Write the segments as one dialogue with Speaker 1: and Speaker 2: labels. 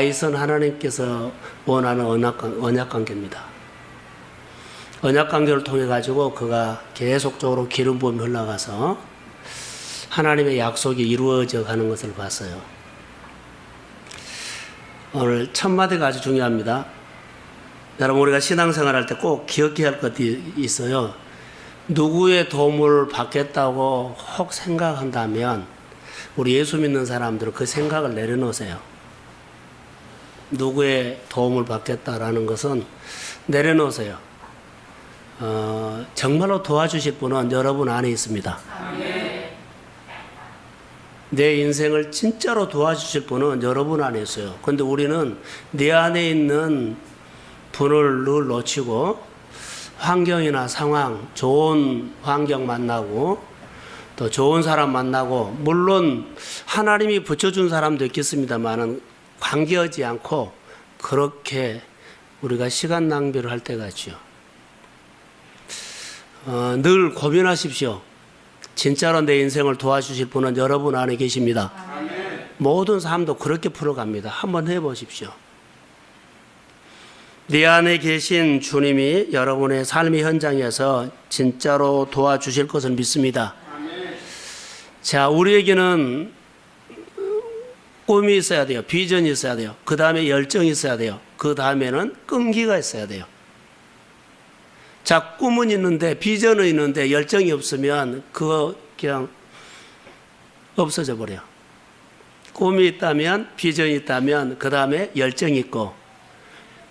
Speaker 1: 이선 하나님께서 원하는 언약관계입니다. 언약관계를 통해 가지고 그가 계속적으로 기름 부음이 흘러가서 하나님의 약속이 이루어져 가는 것을 봤어요. 오늘 첫 마디가 아주 중요합니다. 여러분, 우리가 신앙생활 할 때 꼭 기억해야 할 것이 있어요. 누구의 도움을 받겠다고 혹 생각한다면 우리 예수 믿는 사람들은 그 생각을 내려놓으세요. 누구의 도움을 받겠다라는 것은 내려놓으세요. 정말로 도와주실 분은 여러분 안에 있습니다. 내 인생을 진짜로 도와주실 분은 여러분 안에 있어요. 그런데 우리는 내 안에 있는 분을 늘 놓치고 환경이나 상황, 좋은 환경 만나고 또 좋은 사람 만나고, 물론 하나님이 붙여준 사람도 있겠습니다만은 관계하지 않고 그렇게 우리가 시간 낭비를 할 때가 있죠. 늘 고민하십시오. 진짜로 내 인생을 도와주실 분은 여러분 안에 계십니다. 아멘. 모든 삶도 그렇게 풀어갑니다. 한번 해보십시오. 내 안에 계신 주님이 여러분의 삶의 현장에서 진짜로 도와주실 것을 믿습니다. 아멘. 자, 우리에게는 꿈이 있어야 돼요. 비전이 있어야 돼요. 그 다음에 열정이 있어야 돼요. 그 다음에는 끈기가 있어야 돼요. 자, 꿈은 있는데, 비전은 있는데 열정이 없으면 그거 그냥 없어져 버려요. 꿈이 있다면, 비전이 있다면 그 다음에 열정이 있고,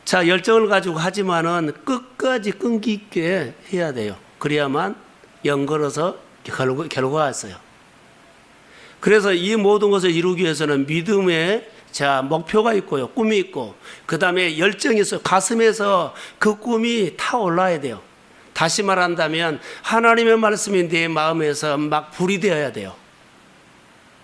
Speaker 1: 자, 열정을 가지고 하지만은 끝까지 끈기 있게 해야 돼요. 그래야만 연걸어서 결과가 있어요. 그래서 이 모든 것을 이루기 위해서는 믿음의 목표가 있고요. 꿈이 있고, 그 다음에 열정이 있어요. 가슴에서 그 꿈이 타올라야 돼요. 다시 말한다면 하나님의 말씀이 내 마음에서 막 불이 되어야 돼요.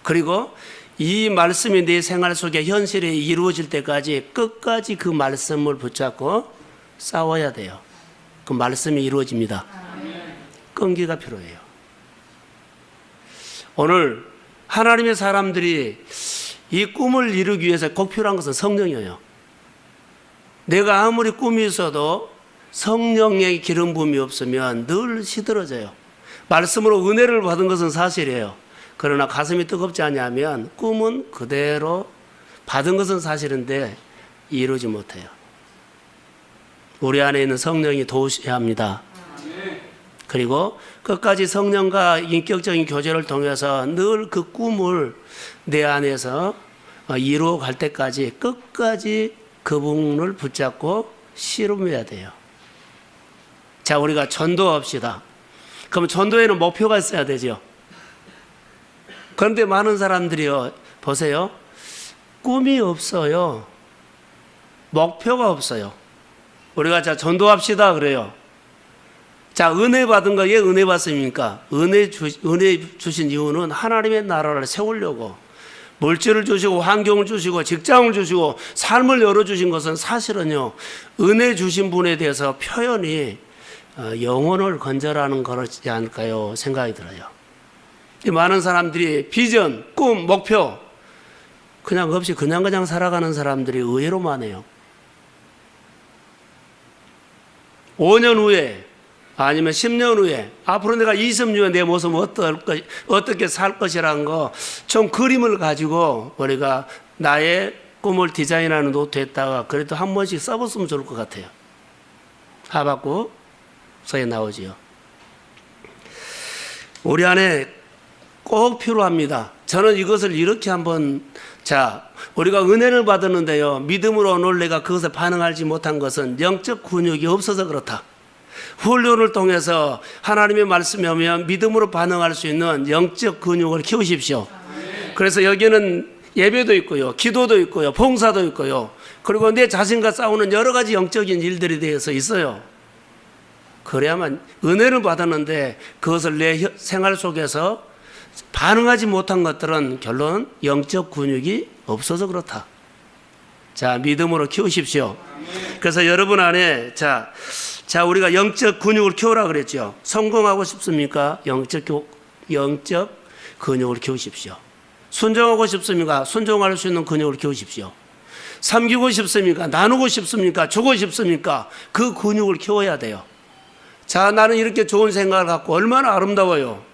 Speaker 1: 그리고 이 말씀이 내 생활 속에 현실이 이루어질 때까지 끝까지 그 말씀을 붙잡고 싸워야 돼요. 그 말씀이 이루어집니다. 끈기가 필요해요. 오늘 하나님의 사람들이 이 꿈을 이루기 위해서 꼭 필요한 것은 성령이에요. 내가 아무리 꿈이 있어도 성령의 기름 부음이 없으면 늘 시들어져요. 말씀으로 은혜를 받은 것은 사실이에요. 그러나 가슴이 뜨겁지 않냐면 꿈은 그대로 받은 것은 사실인데 이루지 못해요. 우리 안에 있는 성령이 도우셔야 합니다. 그리고 끝까지 성령과 인격적인 교제를 통해서 늘 그 꿈을 내 안에서 이루어 갈 때까지 끝까지 그분을 붙잡고 씨름해야 돼요. 자, 우리가 전도합시다. 그럼 전도에는 목표가 있어야 되죠. 그런데 많은 사람들이요, 보세요. 꿈이 없어요. 목표가 없어요. 우리가 자, 전도합시다 그래요. 자, 은혜 받은 거, 왜 은혜 받습니까? 은혜 주신 이유는 하나님의 나라를 세우려고. 물질을 주시고 환경을 주시고 직장을 주시고 삶을 열어주신 것은 사실은요, 은혜 주신 분에 대해서 표현이 영혼을 건져라는 거지 않을까요? 생각이 들어요. 많은 사람들이 비전, 꿈, 목표 그냥 없이 그냥 살아가는 사람들이 의외로 많아요. 5년 후에 아니면 10년 후에 앞으로 내가 20년 후에 내 모습은 어떻게 살 것이라는 거 좀 그림을 가지고 우리가 나의 꿈을 디자인하는 노트에다가 그래도 한 번씩 써봤으면 좋을 것 같아요. 하박국서에 나오지요. 우리 안에 꼭 필요합니다. 저는 이것을 이렇게 한번, 자, 우리가 은혜를 받았는데요, 믿음으로 오늘 내가 그것에 반응하지 못한 것은 영적 근육이 없어서 그렇다. 훈련을 통해서 하나님의 말씀이 오면 믿음으로 반응할 수 있는 영적 근육을 키우십시오. 그래서 여기는 예배도 있고요, 기도도 있고요, 봉사도 있고요, 그리고 내 자신과 싸우는 여러 가지 영적인 일들에 대해서 있어요. 그래야만 은혜를 받았는데 그것을 내 생활 속에서 반응하지 못한 것들은 결론 영적 근육이 없어서 그렇다. 자, 믿음으로 키우십시오. 그래서 여러분 안에 자 우리가 영적 근육을 키우라 그랬죠. 성공하고 싶습니까? 영적 근육을 키우십시오. 순종하고 싶습니까? 순종할 수 있는 근육을 키우십시오. 섬기고 싶습니까? 나누고 싶습니까? 주고 싶습니까? 그 근육을 키워야 돼요. 자, 나는 이렇게 좋은 생각을 갖고 얼마나 아름다워요.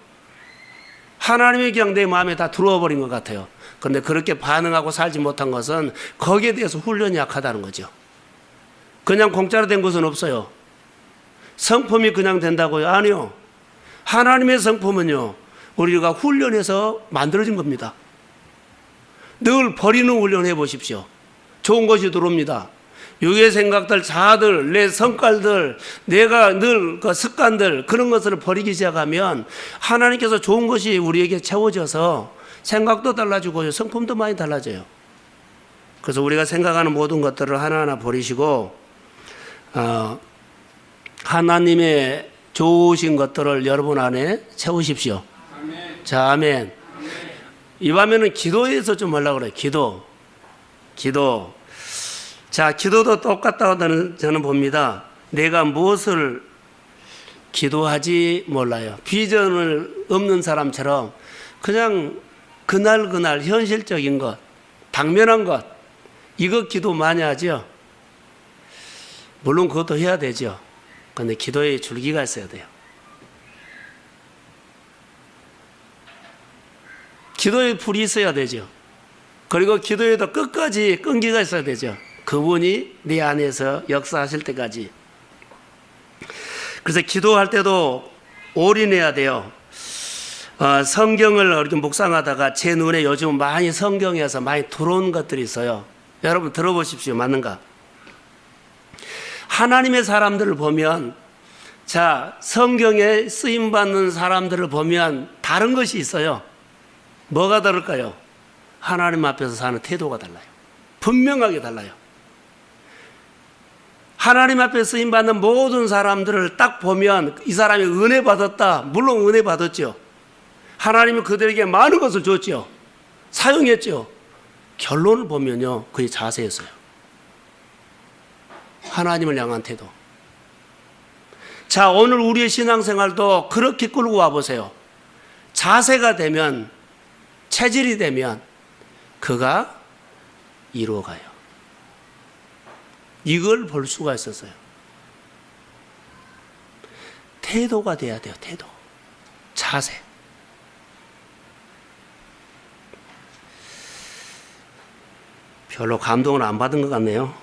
Speaker 1: 하나님이 그냥 내 마음에 다 들어와 버린 것 같아요. 그런데 그렇게 반응하고 살지 못한 것은 거기에 대해서 훈련이 약하다는 거죠. 그냥 공짜로 된 것은 없어요. 성품이 그냥 된다고요? 아니요. 하나님의 성품은요, 우리가 훈련해서 만들어진 겁니다. 늘 버리는 훈련 해보십시오. 좋은 것이 들어옵니다. 육의 생각들, 자아들, 내 성깔들, 내가 늘 그 습관들, 그런 것을 버리기 시작하면 하나님께서 좋은 것이 우리에게 채워져서 생각도 달라지고 성품도 많이 달라져요. 그래서 우리가 생각하는 모든 것들을 하나하나 버리시고 하나님의 좋으신 것들을 여러분 안에 채우십시오. 아멘. 자, 아멘. 아멘. 이 밤에는 기도에서 좀 하려고 그래요. 기도. 자, 기도도 똑같다고 저는 봅니다. 내가 무엇을 기도하지 몰라요. 비전을 없는 사람처럼 그냥 그날 현실적인 것, 당면한 것, 이거 기도 많이 하죠. 물론 그것도 해야 되죠. 그런데 기도에 줄기가 있어야 돼요. 기도에 불이 있어야 되죠. 그리고 기도에도 끝까지 끈기가 있어야 되죠. 그분이 네 안에서 역사하실 때까지. 그래서 기도할 때도 올인해야 돼요. 성경을 이렇게 묵상하다가 제 눈에 요즘 많이 성경에서 많이 들어온 것들이 있어요. 여러분 들어보십시오. 맞는가? 하나님의 사람들을 보면, 자, 성경에 쓰임받는 사람들을 보면 다른 것이 있어요. 뭐가 다를까요? 하나님 앞에서 사는 태도가 달라요. 분명하게 달라요. 하나님 앞에 쓰임받는 모든 사람들을 딱 보면 이 사람이 은혜 받았다. 물론 은혜 받았죠. 하나님은 그들에게 많은 것을 줬죠. 사용했죠. 결론을 보면요, 그의 자세였어요. 하나님을 향한 태도. 자, 오늘 우리의 신앙생활도 그렇게 끌고 와보세요. 자세가 되면, 체질이 되면 그가 이루어가요. 이걸 볼 수가 있었어요. 태도가 돼야 돼요. 태도. 자세. 별로 감동을 안 받은 것 같네요.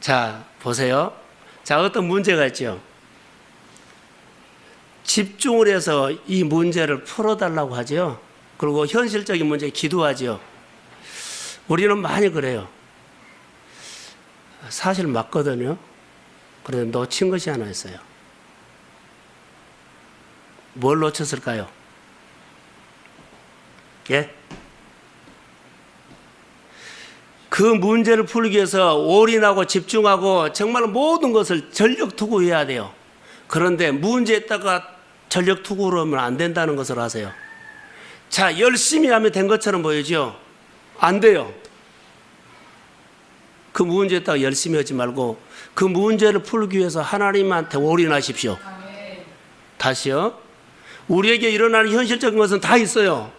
Speaker 1: 자, 보세요. 자, 어떤 문제가 있죠. 집중을 해서 이 문제를 풀어달라고 하죠. 그리고 현실적인 문제에 기도하죠. 우리는 많이 그래요. 사실 맞거든요. 그런데 놓친 것이 하나 있어요. 뭘 놓쳤을까요? 예? 그 문제를 풀기 위해서 올인하고 집중하고 정말 모든 것을 전력 투구해야 돼요. 그런데 문제에다가 전력 투구를 하면 안 된다는 것을 아세요. 자, 열심히 하면 된 것처럼 보이죠? 안 돼요. 그 문제에다가 열심히 하지 말고 그 문제를 풀기 위해서 하나님한테 올인하십시오. 다시요. 우리에게 일어나는 현실적인 것은 다 있어요.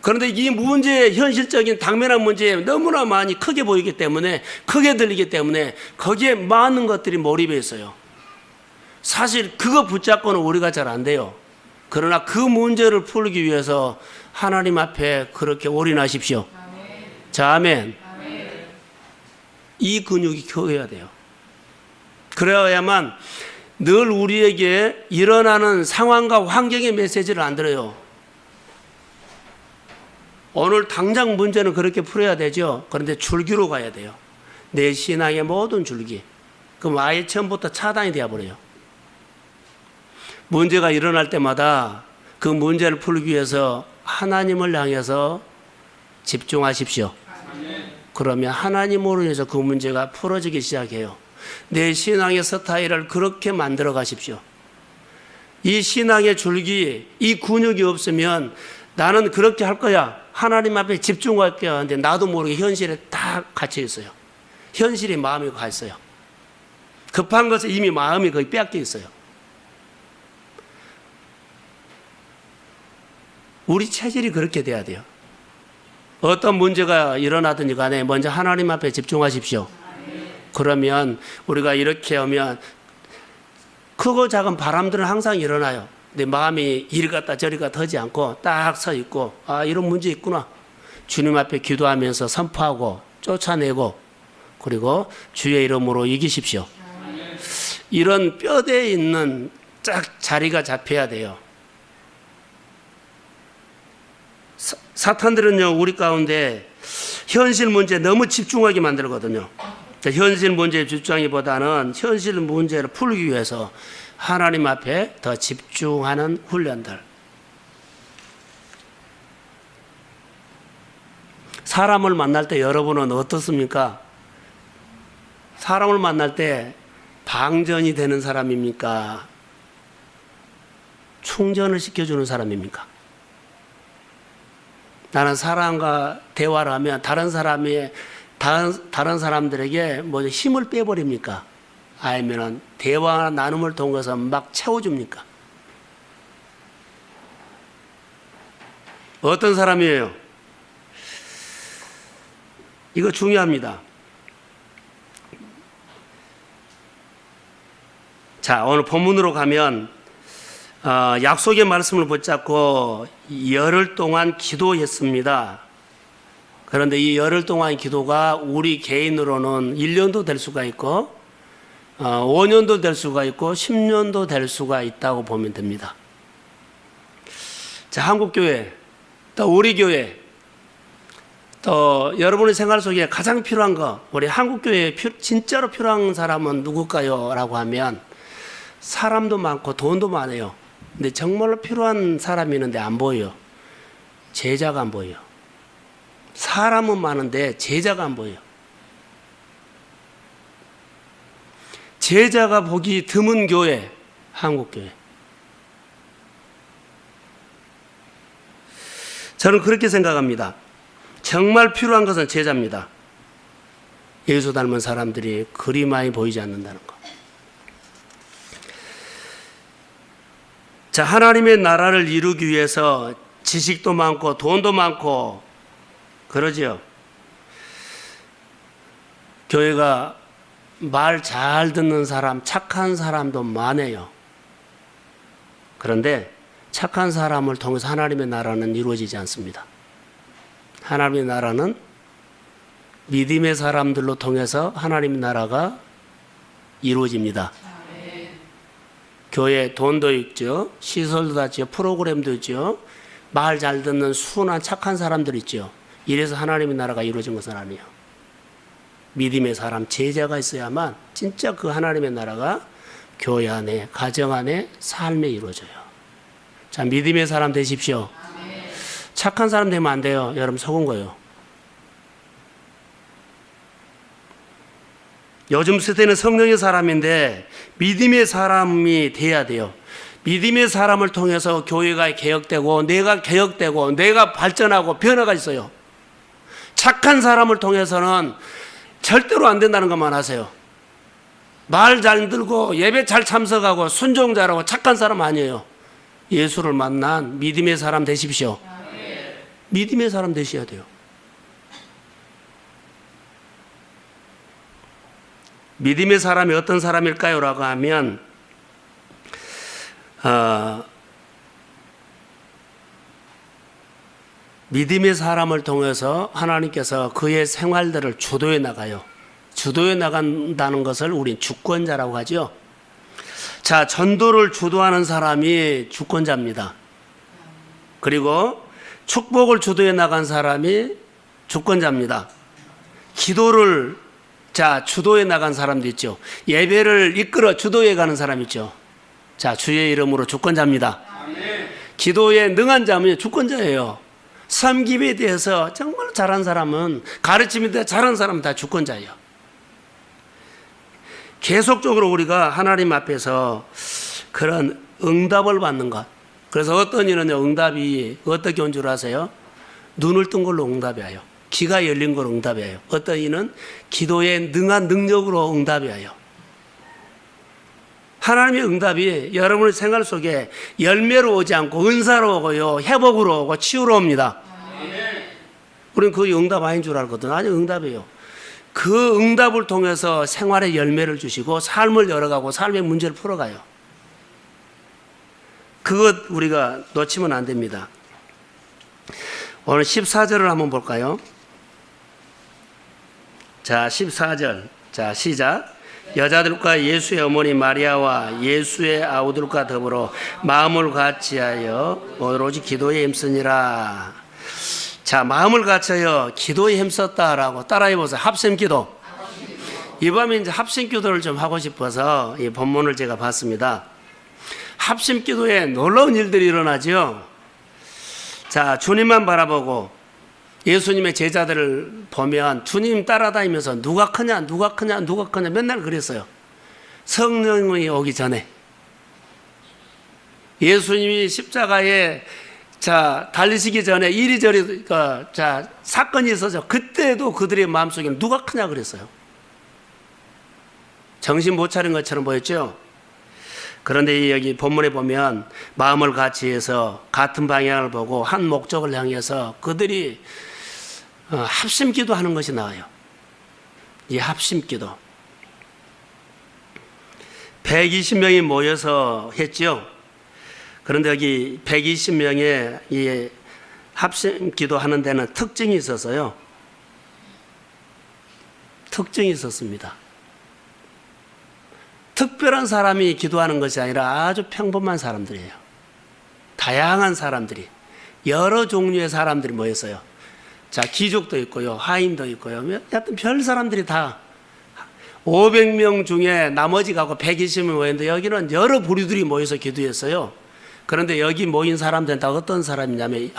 Speaker 1: 그런데 이 문제의 현실적인 당면한 문제에 너무나 많이 크게 보이기 때문에, 크게 들리기 때문에 거기에 많은 것들이 몰입해 있어요. 사실 그거 붙잡고는 우리가 잘 안 돼요. 그러나 그 문제를 풀기 위해서 하나님 앞에 그렇게 올인하십시오. 아멘. 자, 아멘. 아멘. 이 근육이 키워야 돼요. 그래야만 늘 우리에게 일어나는 상황과 환경의 메시지를 안 들어요. 오늘 당장 문제는 그렇게 풀어야 되죠. 그런데 줄기로 가야 돼요. 내 신앙의 모든 줄기. 그럼 아예 처음부터 차단이 되어버려요. 문제가 일어날 때마다 그 문제를 풀기 위해서 하나님을 향해서 집중하십시오. 그러면 하나님으로 인해서 그 문제가 풀어지기 시작해요. 내 신앙의 스타일을 그렇게 만들어 가십시오. 이 신앙의 줄기, 이 근육이 없으면 나는 그렇게 할 거야. 하나님 앞에 집중할 거야. 근데 나도 모르게 현실에 다 갇혀 있어요. 현실이 마음이 가 있어요. 급한 것에 이미 마음이 거의 빼앗겨 있어요. 우리 체질이 그렇게 돼야 돼요. 어떤 문제가 일어나든지 간에 먼저 하나님 앞에 집중하십시오. 그러면 우리가 이렇게 하면 크고 작은 바람들은 항상 일어나요. 내 마음이 이리 갔다 저리 갔다 하지 않고 딱 서 있고, 아, 이런 문제 있구나. 주님 앞에 기도하면서 선포하고 쫓아내고, 그리고 주의 이름으로 이기십시오. 이런 뼈대에 있는 딱 자리가 잡혀야 돼요. 사탄들은요, 우리 가운데 현실 문제에 너무 집중하게 만들거든요. 현실 문제에 집중하기보다는 현실 문제를 풀기 위해서 하나님 앞에 더 집중하는 훈련들. 사람을 만날 때 여러분은 어떻습니까? 사람을 만날 때 방전이 되는 사람입니까? 충전을 시켜주는 사람입니까? 나는 사람과 대화를 하면 다른 사람들에게 뭐 힘을 빼버립니까? 아니면 대화 나눔을 통해서 막 채워줍니까? 어떤 사람이에요? 이거 중요합니다. 자, 오늘 본문으로 가면 약속의 말씀을 붙잡고 열흘 동안 기도했습니다. 그런데 이 열흘 동안 기도가 우리 개인으로는 1년도 될 수가 있고 5년도 될 수가 있고 10년도 될 수가 있다고 보면 됩니다. 자, 한국교회, 또 우리 교회, 또 여러분의 생활 속에 가장 필요한 거, 우리 한국교회에 진짜로 필요한 사람은 누굴까요? 라고 하면 사람도 많고 돈도 많아요. 근데 정말로 필요한 사람이 있는데 안 보여요. 제자가 안 보여요. 사람은 많은데 제자가 안 보여요. 제자가 보기 드문 교회, 한국교회. 저는 그렇게 생각합니다. 정말 필요한 것은 제자입니다. 예수 닮은 사람들이 그리 많이 보이지 않는다는 것. 자, 하나님의 나라를 이루기 위해서 지식도 많고 돈도 많고 그러지요. 교회가 말 잘 듣는 사람, 착한 사람도 많아요. 그런데 착한 사람을 통해서 하나님의 나라는 이루어지지 않습니다. 하나님의 나라는 믿음의 사람들로 통해서 하나님의 나라가 이루어집니다. 교회 돈도 있죠. 시설도 다 있죠. 프로그램도 있죠. 말 잘 듣는 순한 착한 사람들 있죠. 이래서 하나님의 나라가 이루어진 것은 아니에요. 믿음의 사람, 제자가 있어야만 진짜 그 하나님의 나라가 교회 안에, 가정 안에, 삶에 이루어져요. 자, 믿음의 사람 되십시오. 착한 사람 되면 안 돼요. 여러분 속은 거예요. 요즘 세대는 성령의 사람인데 믿음의 사람이 돼야 돼요. 믿음의 사람을 통해서 교회가 개혁되고 내가 개혁되고 내가 발전하고 변화가 있어요. 착한 사람을 통해서는 절대로 안 된다는 것만 아세요. 말 잘 들고 예배 잘 참석하고 순종 잘하고 착한 사람 아니에요. 예수를 만난 믿음의 사람 되십시오. 믿음의 사람 되셔야 돼요. 믿음의 사람이 어떤 사람일까요? 라고 하면 믿음의 사람을 통해서 하나님께서 그의 생활들을 주도해 나가요. 주도해 나간다는 것을 우린 주권자라고 하죠. 자, 전도를 주도하는 사람이 주권자입니다. 그리고 축복을 주도해 나간 사람이 주권자입니다. 기도를 주도해 나간 사람도 있죠. 예배를 이끌어 주도해 가는 사람 있죠. 자, 주의 이름으로 주권자입니다. 아멘. 기도에 능한 자면 주권자예요. 섬김에 대해서 정말 잘한 사람은, 가르침에 대해 잘한 사람은 다 주권자예요. 계속적으로 우리가 하나님 앞에서 그런 응답을 받는 것. 그래서 어떤 이는 응답이 어떻게 온 줄 아세요? 눈을 뜬 걸로 응답이 와요. 귀가 열린 걸로 응답이 와요. 어떤 이는 기도에 능한 능력으로 응답이 와요. 하나님의 응답이 여러분의 생활 속에 열매로 오지 않고 은사로 오고요, 회복으로 오고 치유로 옵니다. 우리는 그게 응답 아닌 줄 알거든. 아니, 응답이에요. 그 응답을 통해서 생활의 열매를 주시고 삶을 열어가고 삶의 문제를 풀어가요. 그것 우리가 놓치면 안 됩니다. 오늘 14절을 한번 볼까요? 자, 14절. 자, 시작. 여자들과 예수의 어머니 마리아와 예수의 아우들과 더불어 마음을 같이하여 오로지 기도에 힘쓰니라. 자, 마음을 같이하여 기도에 힘썼다라고 따라해보세요. 합심기도. 이 밤에 이제 합심기도를 좀 하고 싶어서 이 본문을 제가 봤습니다. 합심기도에 놀라운 일들이 일어나죠. 자, 주님만 바라보고 예수님의 제자들을 보면 주님 따라다니면서 누가 크냐 누가 크냐 누가 크냐 맨날 그랬어요. 성령이 오기 전에 예수님이 십자가에 달리시기 전에 이리저리 사건이 있어서 그때도 그들의 마음속에 누가 크냐 그랬어요. 정신 못 차린 것처럼 보였죠. 그런데 여기 본문에 보면 마음을 같이 해서 같은 방향을 보고 한 목적을 향해서 그들이 합심기도 하는 것이 나와요. 이 합심기도 120명이 모여서 했죠. 그런데 여기 120명의 이 합심기도 하는 데는 특징이 있어서요. 특징이 있었습니다. 특별한 사람이 기도하는 것이 아니라 아주 평범한 사람들이에요. 다양한 사람들이, 여러 종류의 사람들이 모였어요. 자, 귀족도 있고요, 하인도 있고요, 하여튼 별 사람들이 다 500명 중에 나머지가 120명 모였는데 여기는 여러 부류들이 모여서 기도했어요. 그런데 여기 모인 사람들은 다 어떤 사람이냐면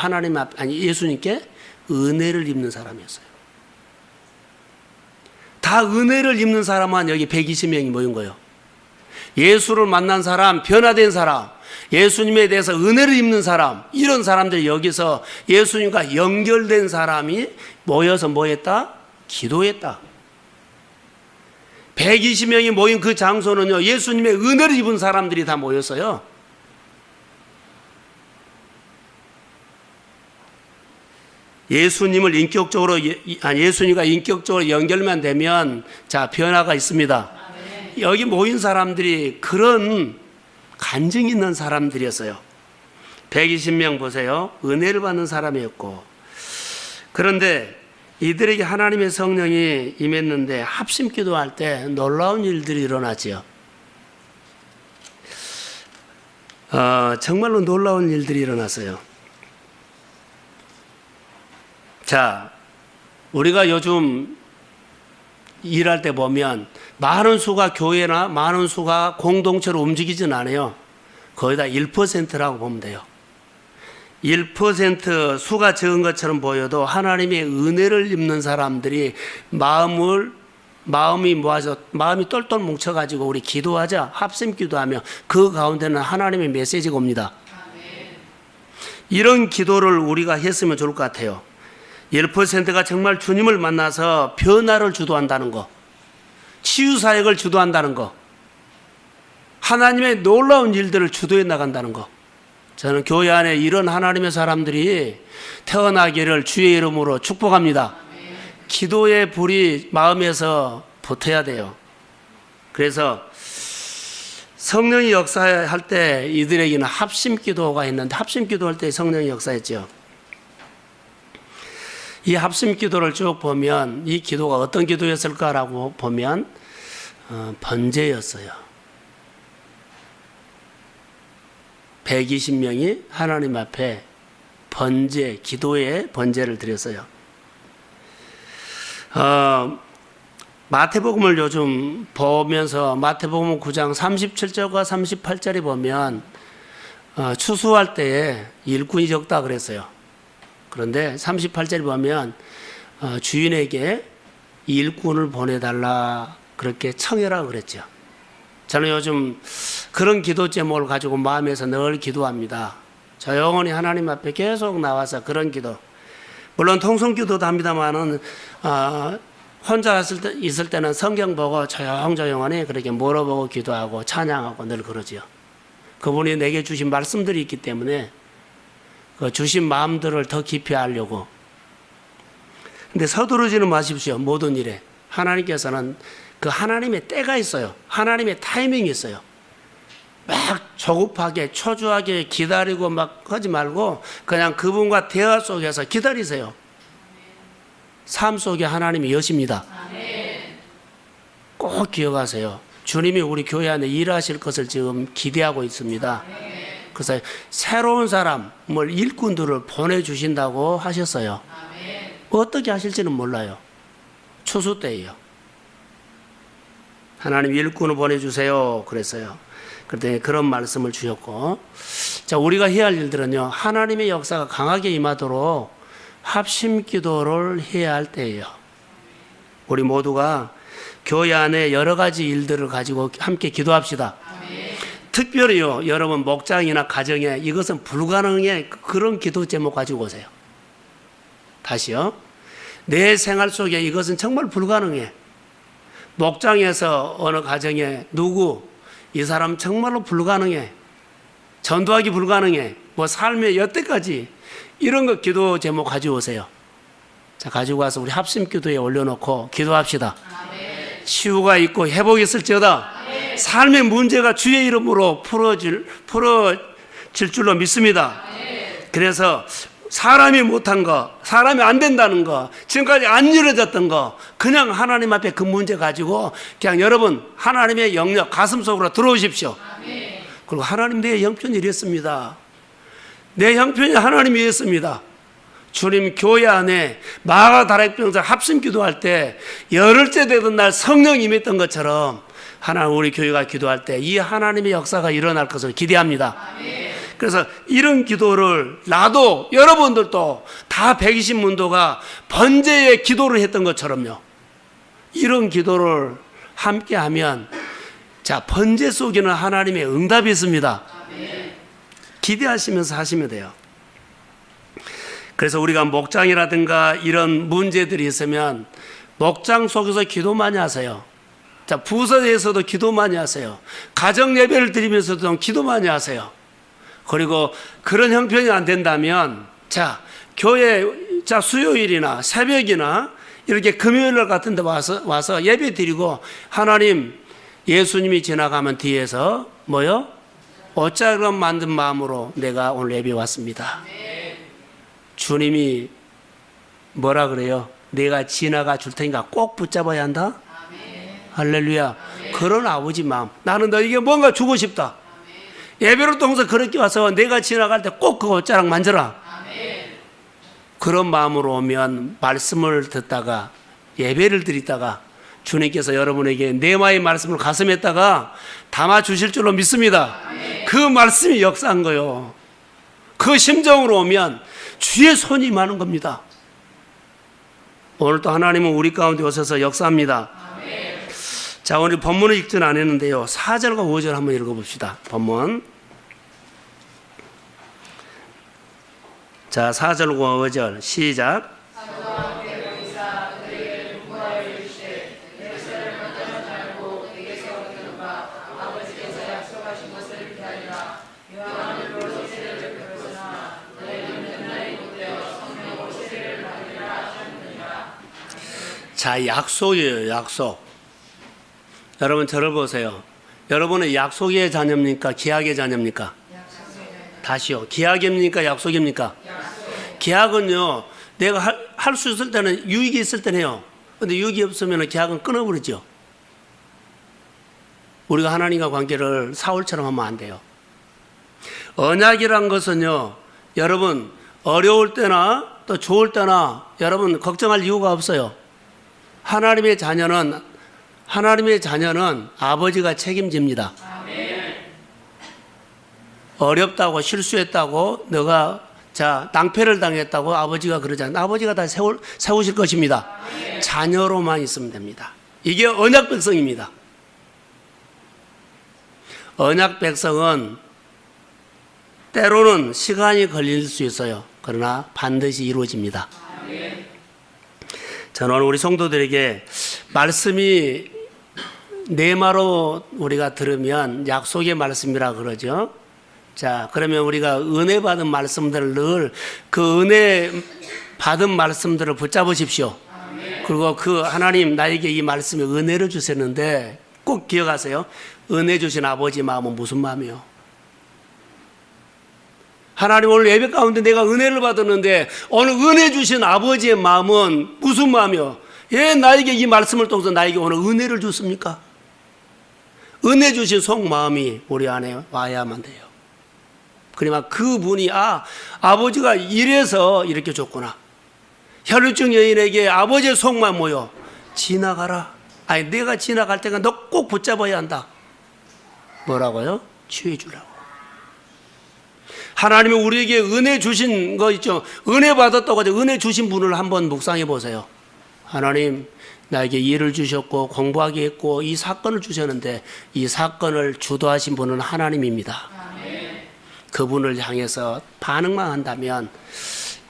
Speaker 1: 예수님께 은혜를 입는 사람이었어요. 다 은혜를 입는 사람만 여기 120명이 모인 거예요. 예수를 만난 사람, 변화된 사람, 예수님에 대해서 은혜를 입는 사람, 이런 사람들이 여기서 예수님과 연결된 사람이 모여서 뭐 했다? 기도했다. 120명이 모인 그 장소는요, 예수님의 은혜를 입은 사람들이 다 모였어요. 예수님을 예수님과 인격적으로 연결만 되면 변화가 있습니다. 여기 모인 사람들이 그런 간증이 있는 사람들이었어요. 120명 보세요. 은혜를 받는 사람이었고, 그런데 이들에게 하나님의 성령이 임했는데 합심 기도할 때 놀라운 일들이 일어나지요. 정말로 놀라운 일들이 일어났어요. 자, 우리가 요즘 일할 때 보면 많은 수가 교회나 많은 수가 공동체로 움직이진 않아요. 거의 다 1%라고 보면 돼요. 1% 수가 적은 것처럼 보여도 하나님의 은혜를 입는 사람들이 마음이 모아져, 마음이 똘똘 뭉쳐가지고 우리 기도하자, 합심 기도하며 그 가운데는 하나님의 메시지가 옵니다. 이런 기도를 우리가 했으면 좋을 것 같아요. 1%가 정말 주님을 만나서 변화를 주도한다는 거, 치유사역을 주도한다는 거, 하나님의 놀라운 일들을 주도해 나간다는 거, 저는 교회 안에 이런 하나님의 사람들이 태어나기를 주의 이름으로 축복합니다. 기도의 불이 마음에서 붙어야 돼요. 그래서 성령이 역사할 때 이들에게는 합심 기도가 있는데, 합심 기도할 때 성령이 역사했죠. 이 합심 기도를 쭉 보면 이 기도가 어떤 기도였을까라고 보면 번제였어요. 120명이 하나님 앞에 번제, 기도의 번제를 드렸어요. 마태복음을 요즘 보면서 마태복음 9장 37절과 38절에 보면 추수할 때에 일꾼이 적다 그랬어요. 그런데 38절에 보면 주인에게 일꾼을 보내달라 그렇게 청해라 그랬죠. 저는 요즘 그런 기도 제목을 가지고 마음에서 늘 기도합니다. 조용히 하나님 앞에 계속 나와서 그런 기도, 물론 통성기도도 합니다만은 혼자 있을 때는 성경 보고 조용조용하니 그렇게 물어보고 기도하고 찬양하고 늘 그러지요. 그분이 내게 주신 말씀들이 있기 때문에 그 주신 마음들을 더 깊이 알려고. 근데 서두르지는 마십시오. 모든 일에. 하나님께서는 그 하나님의 때가 있어요. 하나님의 타이밍이 있어요. 막 조급하게 초조하게 기다리고 막 하지 말고 그냥 그분과 대화 속에서 기다리세요. 삶 속에 하나님이 여십니다. 꼭 기억하세요. 주님이 우리 교회 안에 일하실 것을 지금 기대하고 있습니다. 그래서 새로운 사람을 일꾼들을 보내주신다고 하셨어요. 어떻게 하실지는 몰라요. 추수 때예요. 하나님 일꾼을 보내주세요 그랬어요. 그랬더니 그런 말씀을 주셨고, 자, 우리가 해야 할 일들은요, 하나님의 역사가 강하게 임하도록 합심 기도를 해야 할 때예요. 우리 모두가 교회 안에 여러 가지 일들을 가지고 함께 기도합시다. 특별히요, 여러분 목장이나 가정에 이것은 불가능해, 그런 기도 제목 가지고 오세요. 다시요. 내 생활 속에 이것은 정말 불가능해. 목장에서 어느 가정에 누구, 이 사람 정말로 불가능해. 전도하기 불가능해. 뭐 삶의 여태까지 이런 거 기도 제목 가지고 오세요. 자, 가지고 와서 우리 합심 기도에 올려놓고 기도합시다. 치유가 있고 회복이 있을지어다. 삶의 문제가 주의 이름으로 풀어질 줄로 믿습니다. 그래서 사람이 못한 거, 사람이 안 된다는 거, 지금까지 안 이루어졌던 거, 그냥 하나님 앞에 그 문제 가지고 그냥 여러분 하나님의 영역 가슴속으로 들어오십시오. 그리고 하나님, 내 형편이 이랬습니다. 내 형편이 하나님이 이랬습니다. 주님, 교회 안에 마가 다락병자 합심 기도할 때 열흘째 되던 날 성령이 임했던 것처럼 하나님, 우리 교회가 기도할 때 이 하나님의 역사가 일어날 것을 기대합니다. 그래서 이런 기도를 나도 여러분들도 다 120문도가 번제의 기도를 했던 것처럼요, 이런 기도를 함께 하면, 자, 번제 속에는 하나님의 응답이 있습니다. 기대하시면서 하시면 돼요. 그래서 우리가 목장이라든가 이런 문제들이 있으면 목장 속에서 기도 많이 하세요. 자, 부서에서도 기도 많이 하세요. 가정 예배를 드리면서도 기도 많이 하세요. 그리고 그런 형편이 안 된다면, 자, 교회, 자, 수요일이나 새벽이나 이렇게 금요일 같은 데 와서 예배 드리고, 하나님, 예수님이 지나가면 뒤에서 뭐요? 옷자락 만든 마음으로 내가 오늘 예배 왔습니다. 주님이 뭐라 그래요? 내가 지나가 줄 테니까 꼭 붙잡아야 한다? 할렐루야. 그런 아버지 마음. 나는 너에게 뭔가 주고 싶다. 예배로 통해서 그렇게 와서 내가 지나갈 때 꼭 그 옷자락 만져라. 그런 마음으로 오면 말씀을 듣다가 예배를 드리다가 주님께서 여러분에게 내마의 말씀을 가슴에다가 담아 주실 줄로 믿습니다. 그 말씀이 역사한 거요. 그 심정으로 오면 주의 손이 임하는 겁니다. 오늘도 하나님은 우리 가운데 오셔서 역사합니다. 자, 오늘 본문을 읽지는 안 했는데요, 4절과 5절 한번 읽어봅시다. 본문. 자, 4절과 5절 시작. 자, 약속이에요, 약속. 여러분 저를 보세요. 여러분은 약속의 자녀입니까? 기약의 자녀입니까? 다시요. 기약입니까? 약속입니까? 기약은요, 내가 할 수 있을 때는, 유익이 있을 때는 해요. 근데 유익이 없으면 기약은 끊어버리죠. 우리가 하나님과 관계를 사울처럼 하면 안 돼요. 언약이란 것은요, 여러분 어려울 때나 또 좋을 때나 여러분 걱정할 이유가 없어요. 하나님의 자녀는 아버지가 책임집니다. 어렵다고 실수했다고 너가 낭패를 당했다고 아버지가 그러지 않아요. 아버지가 다 세우실 것입니다. 자녀로만 있으면 됩니다. 이게 언약 백성입니다. 언약 백성은 때로는 시간이 걸릴 수 있어요. 그러나 반드시 이루어집니다. 저는 오늘 우리 성도들에게 말씀이 네마로 우리가 들으면 약속의 말씀이라 그러죠. 자, 그러면 우리가 은혜 받은 말씀들을 늘 그 은혜 받은 말씀들을 붙잡으십시오. 그리고 그 하나님 나에게 이 말씀에 은혜를 주셨는데 꼭 기억하세요. 은혜 주신 아버지 마음은 무슨 마음이요? 하나님 오늘 예배 가운데 내가 은혜를 받았는데 오늘 은혜 주신 아버지의 마음은 무슨 마음이요? 예, 나에게 이 말씀을 통해서 나에게 오늘 은혜를 줬습니까? 은혜 주신 속마음이 우리 안에 와야만 돼요. 그러면 그분이 아버지가 이래서 이렇게 줬구나. 혈루증 여인에게 아버지의 속마음 뭐요? 지나가라. 아니 내가 지나갈 때가 너 꼭 붙잡아야 한다. 뭐라고요? 치유해 주라고. 하나님이 우리에게 은혜 주신 거 있죠. 은혜 받았다고 하죠. 은혜 주신 분을 한번 묵상해 보세요. 하나님 나에게 일을 주셨고 공부하게 했고 이 사건을 주셨는데 이 사건을 주도하신 분은 하나님입니다. 그분을 향해서 반응만 한다면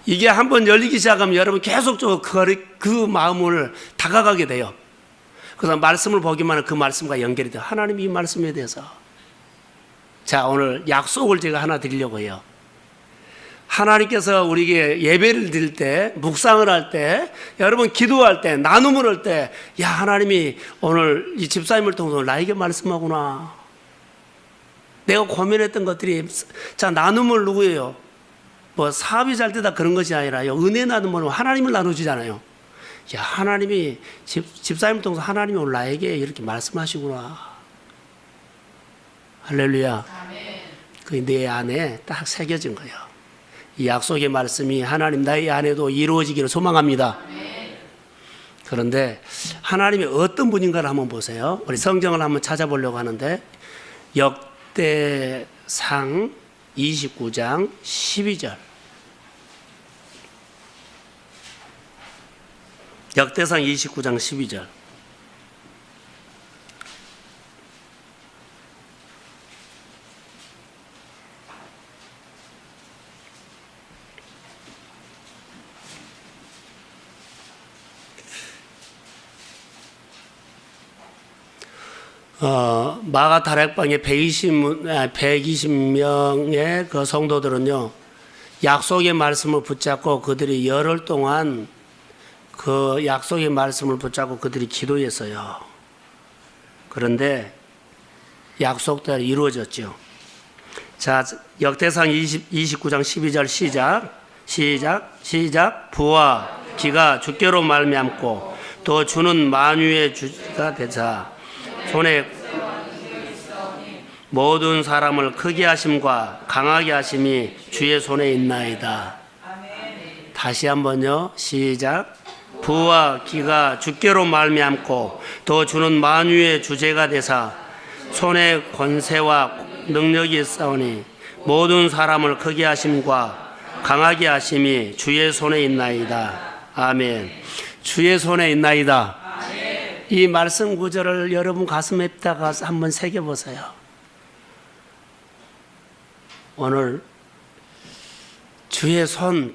Speaker 1: 이게 한번 열리기 시작하면 여러분 계속적으로 그 마음을 다가가게 돼요. 그래서 말씀을 보기만 하면 그 말씀과 연결이 돼요. 하나님 이 말씀에 대해서. 자, 오늘 약속을 제가 하나 드리려고 해요. 하나님께서 우리에게 예배를 드릴 때, 묵상을 할 때, 여러분 기도할 때, 나눔을 할 때, 야, 하나님이 오늘 이 집사님을 통해서 나에게 말씀하구나. 내가 고민했던 것들이, 자, 나눔을 누구예요? 뭐 사업이 잘 되다 그런 것이 아니라요. 은혜 나눔은 하나님을 나눠주잖아요. 야, 하나님이 집사님을 통해서 하나님이 오늘 나에게 이렇게 말씀하시구나. 할렐루야. 그 내 안에 딱 새겨진 거예요. 이 약속의 말씀이 하나님 나의 안에도 이루어지기를 소망합니다. 그런데 하나님이 어떤 분인가를 한번 보세요. 우리 성경을 한번 찾아보려고 하는데 역대상 29장 12절. 역대상 29장 12절. 마가 다락방에 120명의 그 성도들은요, 약속의 말씀을 붙잡고 그들이 열흘 동안 그 약속의 말씀을 붙잡고 그들이 기도했어요. 그런데 약속대로 이루어졌죠. 자, 역대상 29장 12절 시작. 부와 기가 주께로 말미암고 또 주는 만유의 주가 되자 손에 모든 사람을 크게 하심과 강하게 하심이 주의 손에 있나이다. 다시 한번요. 시작. 부와 기가 주께로 말미암고 또 주는 만유의 주제가 되사 손에 권세와 능력이 있사오니 모든 사람을 크게 하심과 강하게 하심이 주의 손에 있나이다. 아멘. 주의 손에 있나이다. 이 말씀 구절을 여러분 가슴에다가 한번 새겨보세요. 오늘 주의 손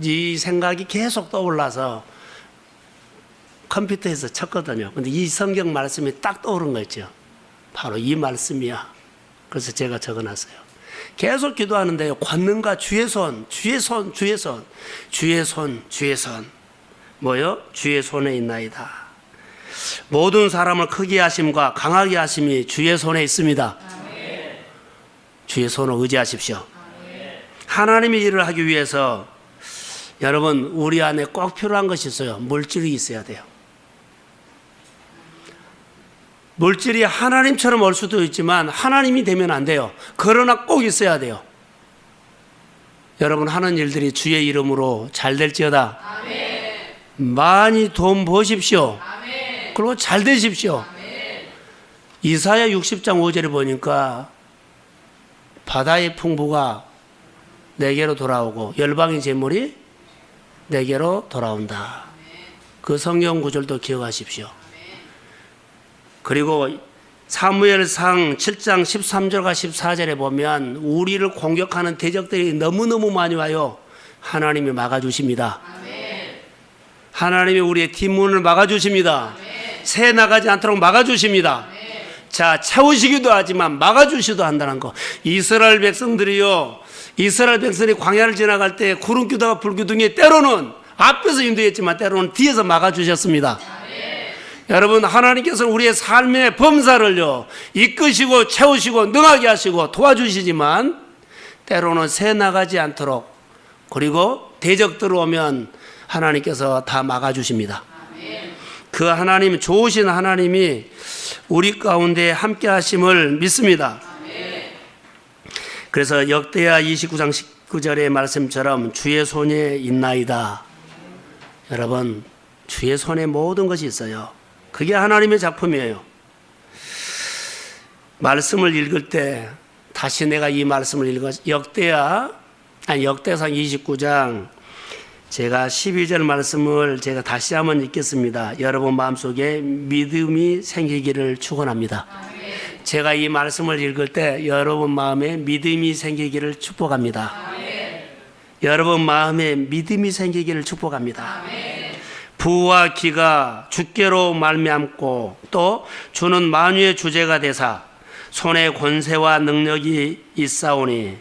Speaker 1: 이 생각이 계속 떠올라서 컴퓨터에서 쳤거든요. 근데 이 성경 말씀이 딱 떠오른 거 있죠. 바로 이 말씀이야. 그래서 제가 적어놨어요. 계속 기도하는데요. 권능과 주의 손. 뭐요? 주의 손에 있나이다. 모든 사람을 크게 하심과 강하게 하심이 주의 손에 있습니다. 주의 손을 의지하십시오. 하나님의 일을 하기 위해서 여러분 우리 안에 꼭 필요한 것이 있어요. 물질이 있어야 돼요. 물질이 하나님처럼 올 수도 있지만 하나님이 되면 안 돼요. 그러나 꼭 있어야 돼요. 여러분 하는 일들이 주의 이름으로 잘 될지어다. 아멘. 많이 돈 버십시오. 아멘. 그리고 잘 되십시오. 아멘. 이사야 60장 5절에 보니까 바다의 풍부가 내게로 돌아오고 열방의 재물이 내게로 돌아온다. 그 성경 구절도 기억하십시오. 그리고 사무엘상 7장 13절과 14절에 보면 우리를 공격하는 대적들이 너무너무 많이 와요. 하나님이 막아주십니다. 하나님이 우리의 뒷문을 막아주십니다. 새 나가지 않도록 막아주십니다. 자, 채우시기도 하지만 막아주시기도 한다는 거. 이스라엘 백성들이 광야를 지나갈 때 구름 기둥과 불 기둥이 때로는 앞에서 인도했지만 때로는 뒤에서 막아주셨습니다. 여러분, 하나님께서는 우리의 삶의 범사를요 이끄시고 채우시고 능하게 하시고 도와주시지만 때로는 새 나가지 않도록, 그리고 대적 들어오면 하나님께서 다 막아주십니다. 그 하나님, 좋으신 하나님이 우리 가운데 함께 하심을 믿습니다. 그래서 역대하 29장 19절의 말씀처럼 주의 손에 있나이다. 여러분, 주의 손에 모든 것이 있어요. 그게 하나님의 작품이에요. 말씀을 읽을 때 다시 내가 이 말씀을 역대상 29장 제가 12절 말씀을 제가 다시 한번 읽겠습니다. 여러분 마음속에 믿음이 생기기를 축원합니다. 제가 이 말씀을 읽을 때 여러분 마음에 믿음이 생기기를 축복합니다. 여러분 마음에 믿음이 생기기를 축복합니다. 부와 기가 주께로 말미암고 또 주는 만유의 주제가 되사 손에 권세와 능력이 있사오니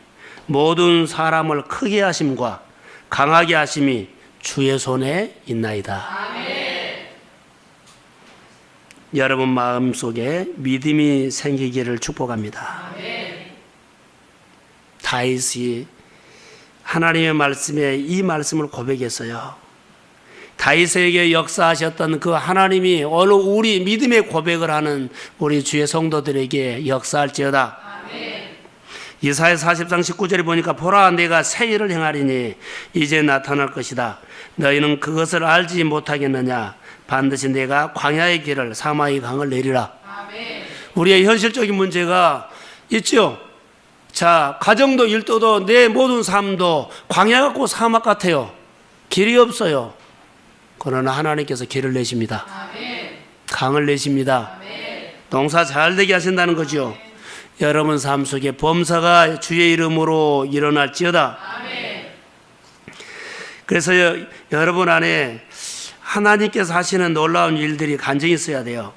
Speaker 1: 모든 사람을 크게 하심과 강하게 하심이 주의 손에 있나이다. 여러분 마음속에 믿음이 생기기를 축복합니다. 다윗이 하나님의 말씀에 이 말씀을 고백했어요. 다윗에게 역사하셨던 그 하나님이 오늘 우리 믿음의 고백을 하는 우리 주의 성도들에게 역사할지어다. 이사야 40장 19절에 보니까 보라, 내가 새 일을 행하리니 이제 나타날 것이다. 너희는 그것을 알지 못하겠느냐. 반드시 내가 광야의 길을 사마의 강을 내리라. 우리의 현실적인 문제가 있죠. 자, 가정도 일도도 내 모든 삶도 광야 같고 사막 같아요. 길이 없어요. 그러나 하나님께서 길을 내십니다. 강을 내십니다. 농사 잘 되게 하신다는 거죠. 여러분 삶 속에 범사가 주의 이름으로 일어날지어다. 그래서 여러분 안에 하나님께서 하시는 놀라운 일들이 간증이 있어야 돼요.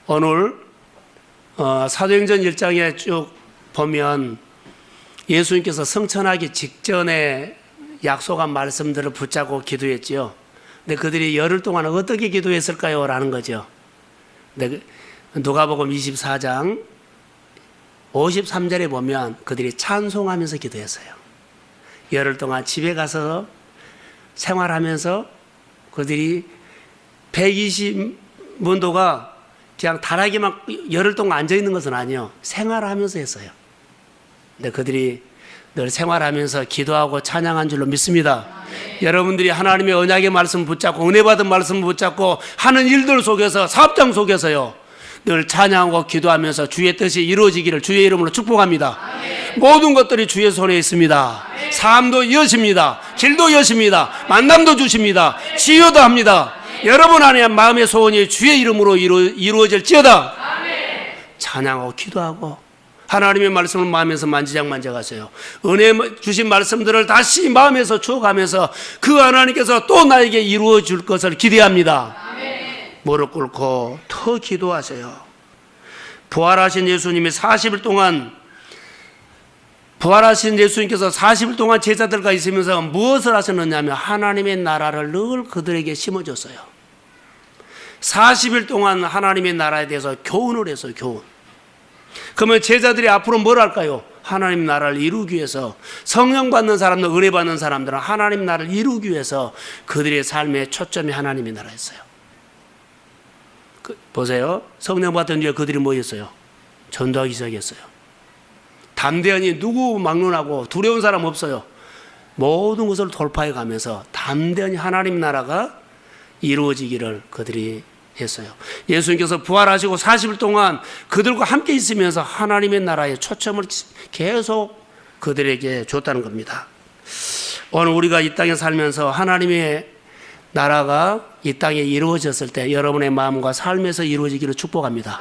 Speaker 1: 오늘 사도행전 1장에 쭉 보면 예수님께서 성천하기 직전에 약속한 말씀들을 붙잡고 기도했지요. 근데 그들이 열흘 동안 어떻게 기도했을까요? 라는 거죠. 누가복음 24장 53절에 보면 그들이 찬송하면서 기도했어요. 열흘 동안 집에 가서 생활하면서 그들이 120문도가 그냥 다락에만 열흘 동안 앉아있는 것은 아니에요. 생활하면서 했어요. 근데 그들이 늘 생활하면서 기도하고 찬양한 줄로 믿습니다. 여러분들이 하나님의 언약의 말씀 붙잡고 은혜 받은 말씀 붙잡고 하는 일들 속에서, 사업장 속에서요, 늘 찬양하고 기도하면서 주의 뜻이 이루어지기를 주의 이름으로 축복합니다. 모든 것들이 주의 손에 있습니다. 삶도 여십니다. 길도 여십니다. 만남도 주십니다. 치유도 합니다. 여러분 안에 마음의 소원이 주의 이름으로 이루어질지어다. 찬양하고 기도하고 하나님의 말씀을 마음에서 만지작만져가세요. 은혜 주신 말씀들을 다시 마음에서 추억하면서 그 하나님께서 또 나에게 이루어 줄 것을 기대합니다. 무릎 꿇고 더 기도하세요. 부활하신 예수님이 40일 동안, 부활하신 예수님께서 40일 동안 제자들과 있으면서 무엇을 하셨느냐면 하나님의 나라를 늘 그들에게 심어줬어요. 40일 동안 하나님의 나라에 대해서 교훈을 했어요. 교훈. 그러면 제자들이 앞으로 뭘 할까요? 하나님 나라를 이루기 위해서, 성령 받는 사람들, 은혜 받는 사람들은 하나님 나라를 이루기 위해서 그들의 삶의 초점이 하나님의 나라였어요. 보세요. 성령 받은 뒤에 그들이 뭐 했어요? 전도하기 시작했어요. 담대하니 누구 막론하고 두려운 사람 없어요. 모든 것을 돌파해 가면서 담대하니 하나님 나라가 이루어지기를 그들이 했어요. 예수님께서 부활하시고 40일 동안 그들과 함께 있으면서 하나님의 나라에 초점을 계속 그들에게 줬다는 겁니다. 오늘 우리가 이 땅에 살면서 하나님의 나라가 이 땅에 이루어졌을 때 여러분의 마음과 삶에서 이루어지기를 축복합니다.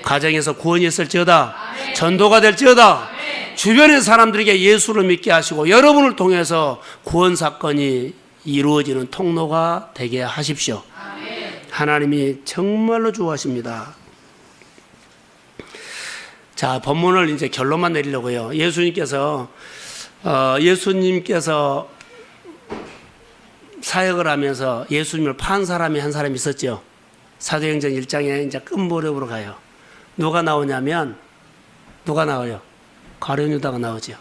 Speaker 1: 가정에서 구원이 있을지어다. 전도가 될지어다. 주변의 사람들에게 예수를 믿게 하시고 여러분을 통해서 구원 사건이 이루어지는 통로가 되게 하십시오. 하나님이 정말로 좋아하십니다. 자, 본문을 이제 결론만 내리려고요. 예수님께서 사역을 하면서 예수님을 판 사람이 한 사람이 있었죠. 사도행전 1장에 이제 끝무렵으로 가요. 누가 나오냐면, 누가 나와요? 가룟 유다가 나오죠.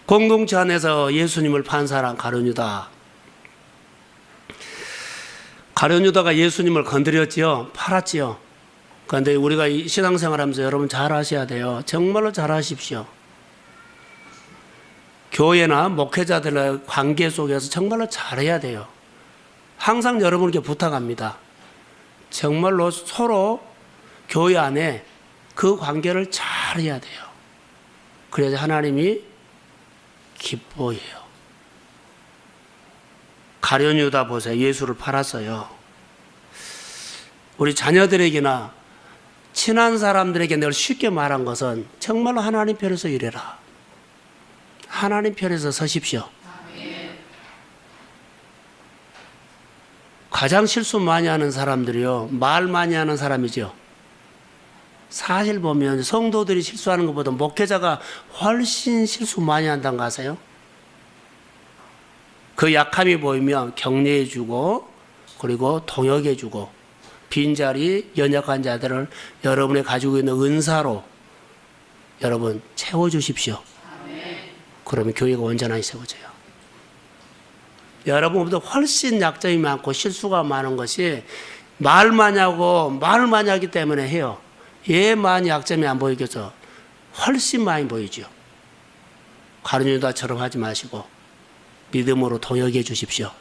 Speaker 1: 공동체 안에서 예수님을 판 사람 가룟 유다. 가룟 유다가 예수님을 건드렸지요. 팔았지요. 그런데 우리가 이 신앙생활 하면서 여러분 잘 하셔야 돼요. 정말로 잘 하십시오. 교회나 목회자들의 관계 속에서 정말로 잘해야 돼요. 항상 여러분께 부탁합니다. 정말로 서로 교회 안에 그 관계를 잘해야 돼요. 그래야 하나님이 기뻐해요. 가룟 유다 보세요. 예수를 팔았어요. 우리 자녀들에게나 친한 사람들에게 늘 쉽게 말한 것은 정말로 하나님 편에서 일해라. 하나님 편에서 서십시오. 가장 실수 많이 하는 사람들이요, 말 많이 하는 사람이죠. 사실 보면 성도들이 실수하는 것보다 목회자가 훨씬 실수 많이 한다는 거 아세요? 그 약함이 보이면 격려해주고 그리고 동역해주고 빈자리 연약한 자들을 여러분이 가지고 있는 은사로 여러분 채워주십시오. 그러면 교회가 온전하게 세워져요. 여러분보다 훨씬 약점이 많고 실수가 많은 것이 말 많이 하고 말을 많이 하기 때문에 해요. 얘만 약점이 안 보이겠죠. 훨씬 많이 보이죠. 가룟 유다처럼 하지 마시고 믿음으로 동역해 주십시오.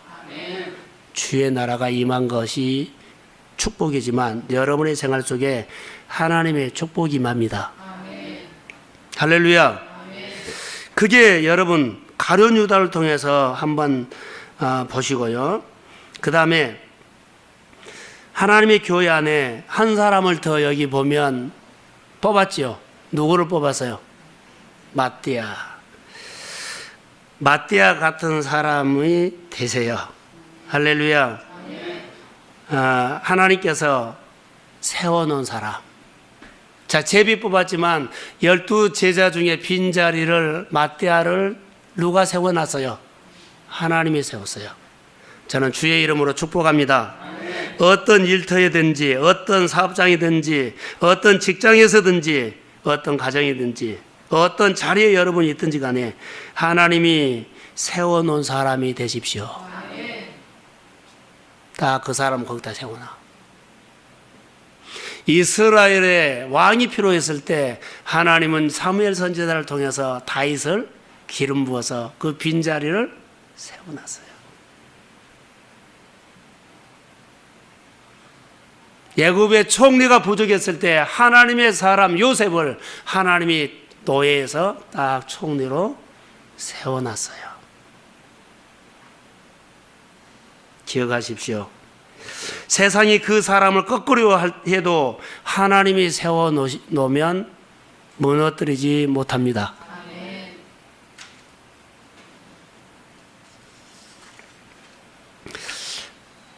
Speaker 1: 주의 나라가 임한 것이 축복이지만 여러분의 생활 속에 하나님의 축복이 임합니다. 할렐루야. 그게 여러분 가룟 유다를 통해서 한번 보시고요. 그 다음에 하나님의 교회 안에 한 사람을 더 여기 보면 뽑았죠. 누구를 뽑았어요? 마띠아. 마띠아 같은 사람이 되세요. 할렐루야. 하나님께서 세워놓은 사람. 자, 제비 뽑았지만 12제자 중에 빈자리를 마띠아를 누가 세워놨어요? 하나님이 세웠어요. 저는 주의 이름으로 축복합니다. 어떤 일터에든지 어떤 사업장이든지 어떤 직장에서든지 어떤 가정이든지 어떤 자리에 여러분이 있든지 간에 하나님이 세워놓은 사람이 되십시오. 다 그 사람 거기다 세워놔. 이스라엘의 왕이 필요했을 때 하나님은 사무엘 선지자를 통해서 다윗을 기름 부어서 그 빈자리를 세워놨어요. 애굽의 총리가 부족했을 때 하나님의 사람 요셉을 하나님이 노예에서 딱 총리로 세워놨어요. 기억하십시오. 세상이 그 사람을 거꾸로 해도 하나님이 세워놓으면 무너뜨리지 못합니다.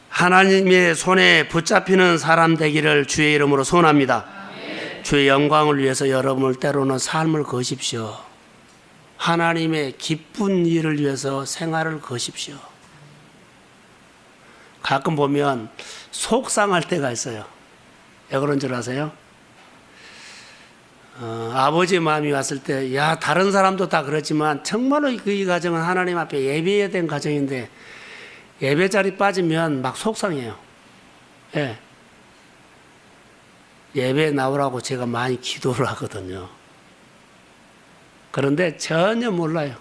Speaker 1: 하나님의 손에 붙잡히는 사람 되기를 주의 이름으로 소원합니다. 주의 영광을 위해서 여러분을 때로는 삶을 거십시오. 하나님의 기쁜 일을 위해서 생활을 거십시오. 가끔 보면 속상할 때가 있어요. 왜 그런 줄 아세요? 아버지의 마음이 왔을 때, 야, 다른 사람도 다 그렇지만 정말로 이 가정은 하나님 앞에 예배해야 된 가정인데 예배 자리 빠지면 막 속상해요. 예. 예배 나오라고 제가 많이 기도를 하거든요. 그런데 전혀 몰라요.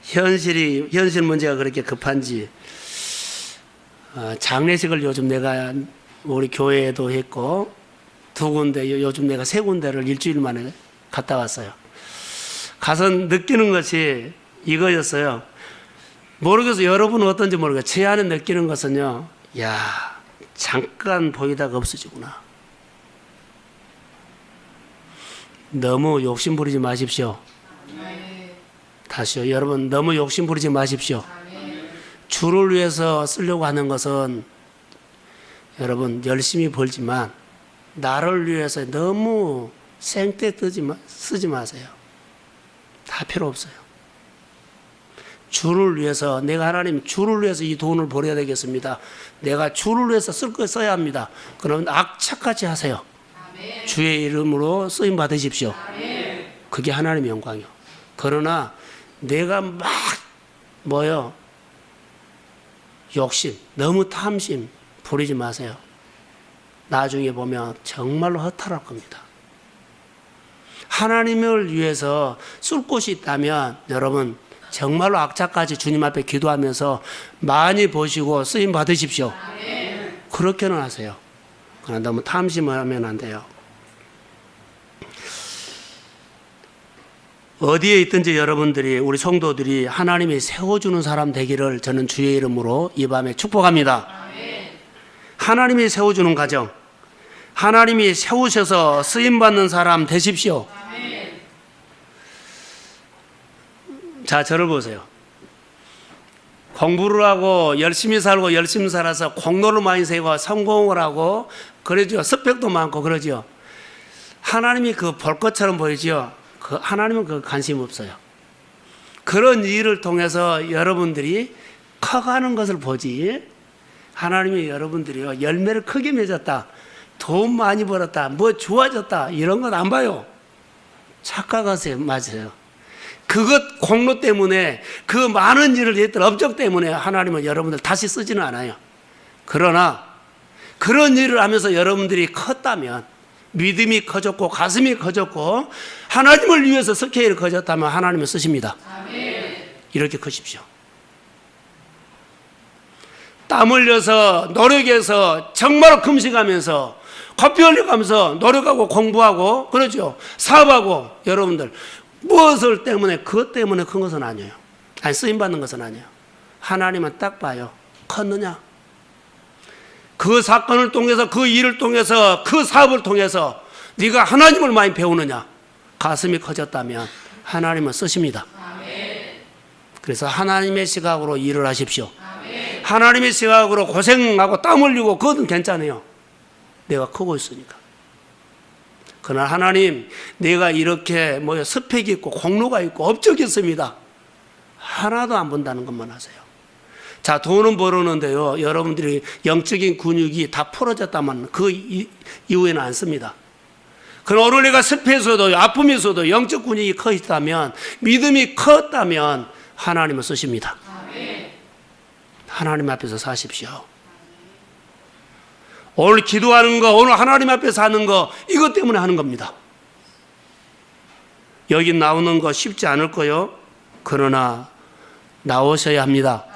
Speaker 1: 현실 문제가 그렇게 급한지, 장례식을 요즘 내가 우리 교회에도 했고, 2군데, 요즘 내가 3군데를 일주일 만에 갔다 왔어요. 가서 느끼는 것이 이거였어요. 모르겠어요. 여러분은 어떤지 모르겠어요. 제 안에 느끼는 것은요, 야, 잠깐 보이다가 없어지구나. 너무 욕심 부리지 마십시오. 다시요. 여러분, 너무 욕심 부리지 마십시오. 주를 위해서 쓰려고 하는 것은 여러분 열심히 벌지만 나를 위해서 너무 생떼 쓰지 마세요. 다 필요 없어요. 주를 위해서, 내가 하나님 주를 위해서 이 돈을 벌어야 되겠습니다. 내가 주를 위해서 쓸 거 써야 합니다. 그럼 악착같이 하세요. 아멘. 주의 이름으로 쓰임 받으십시오. 아멘. 그게 하나님의 영광이요. 그러나 내가 막 욕심, 너무 탐심 부리지 마세요. 나중에 보면 정말로 허탈할 겁니다. 하나님을 위해서 쓸 곳이 있다면 여러분 정말로 악착같이 주님 앞에 기도하면서 많이 보시고 쓰임 받으십시오. 아멘. 그렇게는 하세요. 그러나 너무 탐심하면 안 돼요. 어디에 있든지 여러분들이, 우리 성도들이 하나님이 세워주는 사람 되기를 저는 주의 이름으로 이 밤에 축복합니다. 아멘. 하나님이 세워주는 가정, 하나님이 세우셔서 쓰임받는 사람 되십시오. 아멘. 자, 저를 보세요. 공부를 하고 열심히 살고 열심히 살아서 공로를 많이 세고 성공을 하고 그러죠. 스펙도 많고 그러죠. 하나님이 그 볼 것처럼 보이죠. 하나님은 그 관심 없어요. 그런 일을 통해서 여러분들이 커가는 것을 보지, 하나님이 여러분들이요 열매를 크게 맺었다, 돈 많이 벌었다, 뭐 좋아졌다, 이런 건 안 봐요. 착각하세요. 맞아요. 그것 공로 때문에, 그 많은 일을 했던 업적 때문에 하나님은 여러분들 다시 쓰지는 않아요. 그러나 그런 일을 하면서 여러분들이 컸다면, 믿음이 커졌고 가슴이 커졌고 하나님을 위해서 스케일이 커졌다면 하나님은 쓰십니다. 아멘. 이렇게 크십시오. 땀 흘려서 노력해서 정말 금식하면서 커피 흘려가면서 노력하고 공부하고 그러죠. 사업하고 여러분들 무엇을 때문에, 그것 때문에 큰 것은 아니에요. 아니, 쓰임받는 것은 아니에요. 하나님은 딱 봐요. 컸느냐? 그 사건을 통해서, 그 일을 통해서, 그 사업을 통해서 네가 하나님을 많이 배우느냐? 가슴이 커졌다면 하나님은 쓰십니다. 아멘. 그래서 하나님의 시각으로 일을 하십시오. 아멘. 하나님의 시각으로 고생하고 땀 흘리고 그것은 괜찮아요. 내가 크고 있으니까. 그러나 하나님, 내가 이렇게 스펙이 있고 공로가 있고 업적이 있습니다. 하나도 안 본다는 것만 하세요. 자, 돈은 벌었는데요, 여러분들이 영적인 근육이 다 풀어졌다면 그 이후에는 안 씁니다. 그럼 오늘 내가 실패에서도, 아픔이 있어도 영적 근육이 커 있다면, 믿음이 컸다면 하나님은 쓰십니다. 아멘. 하나님 앞에서 사십시오. 오늘 기도하는 거, 오늘 하나님 앞에서 하는 거, 이것 때문에 하는 겁니다. 여기 나오는 거 쉽지 않을 거요. 그러나 나오셔야 합니다.